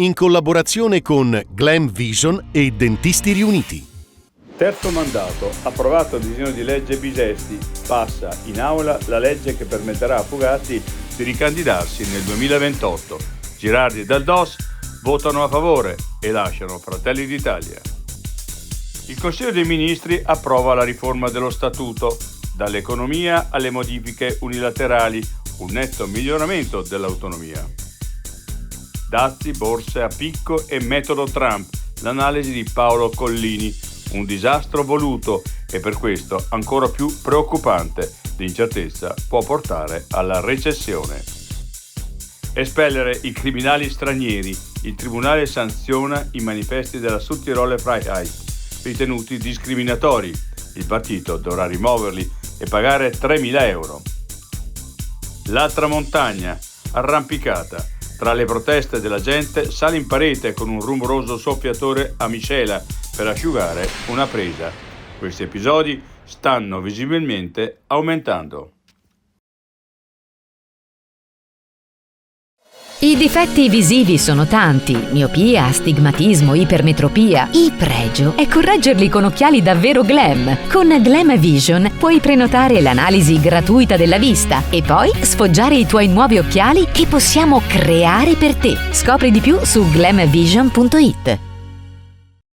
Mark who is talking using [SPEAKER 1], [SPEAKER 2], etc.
[SPEAKER 1] in collaborazione con Glam Vision e Dentisti Riuniti.
[SPEAKER 2] Terzo mandato, approvato il disegno di legge Bisesti, passa in aula la legge che permetterà a Fugazzi di ricandidarsi nel 2028. Girardi e Daldos votano a favore e lasciano Fratelli d'Italia. Il Consiglio dei Ministri approva la riforma dello Statuto, dall'economia alle modifiche unilaterali, un netto miglioramento dell'autonomia. Dazi, borse a picco e metodo Trump, l'analisi di Paolo Collini. Un disastro voluto e per questo ancora più preoccupante. L'incertezza può portare alla recessione. Espellere i criminali stranieri. Il Tribunale sanziona i manifesti della Südtiroler Freiheit ritenuti discriminatori. Il partito dovrà rimuoverli e pagare 3.000 euro. La Tramontagna, arrampicata. Tra le proteste della gente sale in parete con un rumoroso soffiatore a miscela per asciugare una presa. Questi episodi stanno visibilmente aumentando.
[SPEAKER 3] I difetti visivi sono tanti: miopia, astigmatismo, ipermetropia. Il pregio è correggerli con occhiali davvero glam. Con Glam Vision puoi prenotare l'analisi gratuita della vista e poi sfoggiare i tuoi nuovi occhiali che possiamo creare per te. Scopri di più su glamvision.it.